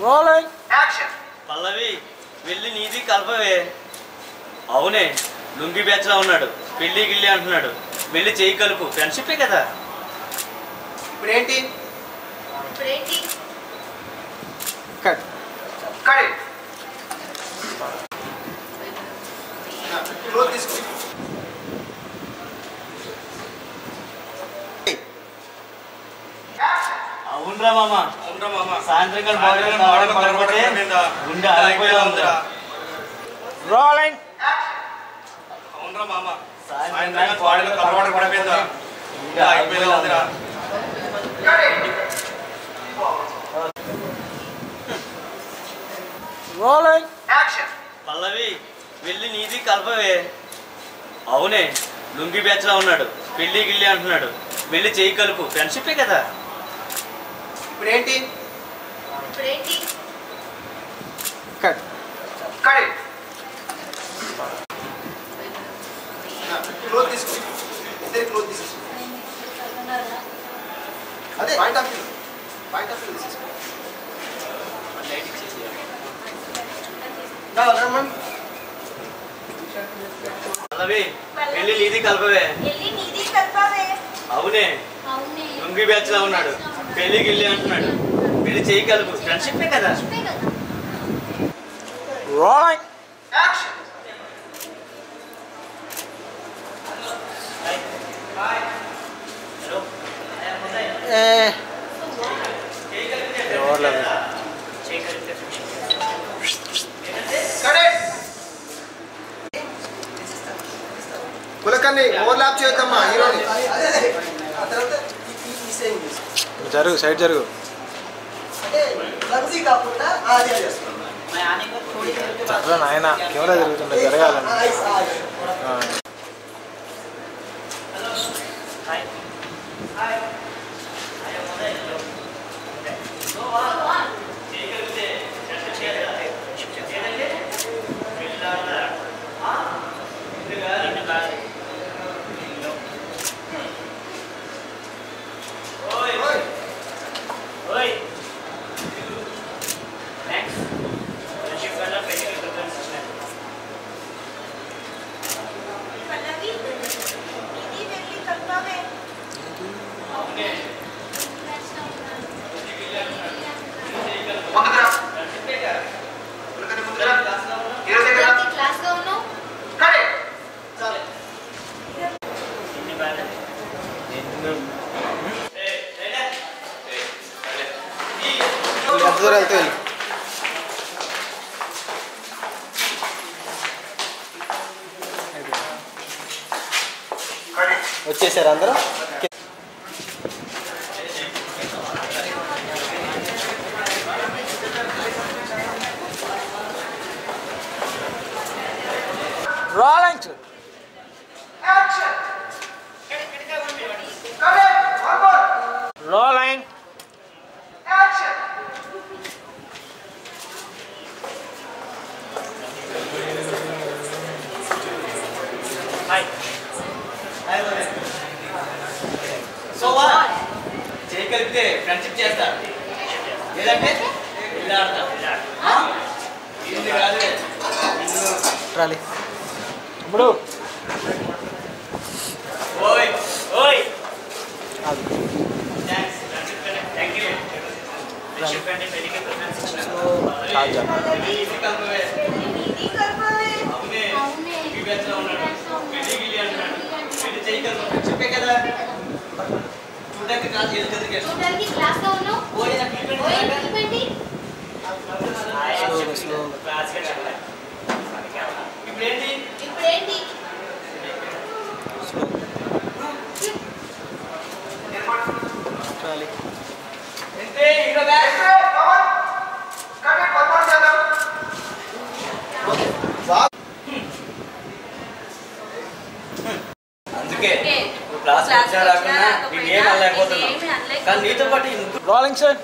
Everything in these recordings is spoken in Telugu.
Rolling action. పల్లవి వెళ్ళి నీది కలపవే. అవునే లుంగి బ్యాచ్లా ఉన్నాడు, పెళ్ళి గిల్లి అంటున్నాడు. వెళ్ళి చేయి కలుపు, ఫ్రెండ్షిప్పే కదా. ఇప్పుడేంటి? Cut cut. క్లోజ్ తీసుకో. అవునరా మామ, సాయంత్రం గుండె ఆగిపోయేలా ఉందిరా. Rolling rolling action. పల్లవి వెళ్ళి నీది కలపవే. అవునే లుంగి బ్యాచ్లా ఉన్నాడు, పెళ్ళి గిల్లి అంటున్నాడు. వెళ్ళి చేయి కలుపు, ఫ్రెండ్షిప్పే కదా. ఇప్పుడేంటి? Cut cut. క్లోజ్ తీసుకో. ఇద్దరు క్లోజ్ తీసుకో. అదే పాయింట్ ఆఫ్ వ్యూ తీసుకో. పల్లవి వెళ్ళి నీది కలపవే. అవునే లుంగి బ్యాచ్లా ఉన్నాడు, పెళ్ళి గిల్లి అంటున్నాడు. వెళ్ళి చేయి కలుపు, ఫ్రెండ్షిప్పే కదా. Rolling action. కులకర్ని ఓవర్లాప్ చేయొద్దమ్మా హీరోని. జరుగు, సైడ్ జరుగు. అట్లా నాయన కెమెరా జరుగుతుండే జరగాలని. ఎంత దూరం వెళ్తే వెళ్ళి వచ్చేసారు అందరూ. రోలింగ్ రోలింగ్ సో చేయి కలిపితే ఫ్రెండ్షిప్ చేస్తా, లేదంటే వెళ్ళి ఆడతా. ఇది కాదు ట్రాలీ ఇప్పుడు ఓయ్ ఓయ్ అది థ్యాంక్స్ థ్యాంక్ యూ. ఫ్రెండ్షిప్ అంటే పెళ్ళికి ప్రిఫరెన్స్ ఇచ్చినాను. చాలు చాలు. అవునే లుంగి బ్యాచ్లా ఉన్నాడు, పెళ్ళి గిల్లి అంటున్నాడు. పెళ్ళి చేయి కలుపు, ఫ్రెండ్షిప్పే కదా. చూడడానికి క్లాస్ ఇప్పుడేంటి? Trolley hero batch. అందుకే నువ్వు క్లాస్ వచ్చా రాకుండా నేనేం అనలేకపోతున్నావు. కానీ నీతో పాటు ఈ ముగ్గురు రోలింగ్ సార్.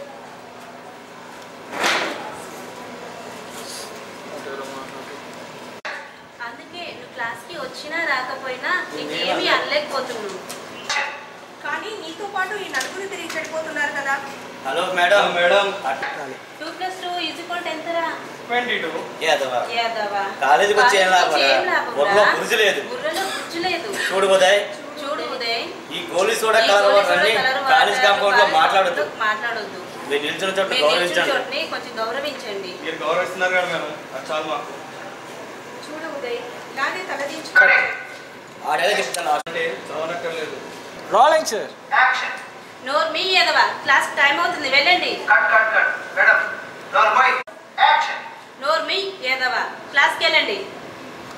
అందుకే నువ్వు క్లాస్కి వచ్చినా రాకపోయినా నీకేమీ అనలేకపోతున్నావు. కానీ నీతో పాటు ఈ నలుగురు తిరిగి చెడిపోతున్నారు కదా. Hello madam. 2+2 చెప్పండి ఇటు ఏదవా. కాలేజీకి వచ్చి ఏం లాభం కాలేజీకి ఏం లాభం బుర్రలో రా? గుర్జు లేదు బుర్రలో గుజ్జు లేదు. చూడు ఉదయ్ చూడు ఉదయ్, ఈ గోలీ సోడా ఈ కలర్ గోలీ వాటర్ సోడా అన్ని కలర్ కాలేజ్ వాటర్ కాంపౌండ్ లో మాట్లాడొద్దు. మాట్లాడొద్దు. మీరు నిల్చున్న చోట మీరు నిల్చున్న గౌరవించండి. చోటని కొంచెం గౌరవించండి. మీరు గౌరవిస్తున్నారు కదా మేము, అది చాలు మాకు. చూడు ఉదయ్, ఇలాగే తలదించు. ఆడేదో చెప్తాను అంటే చదవనక్కర్లేదు. Rolling sir. యాక్షన్ నోరు మీ ఏదవా, క్లాస్ టైం అవుతుంది, వెళ్ళండి. Cut cut cut madam normal action నోరు మీ ఏదవా, క్లాస్కి వెళ్ళండి.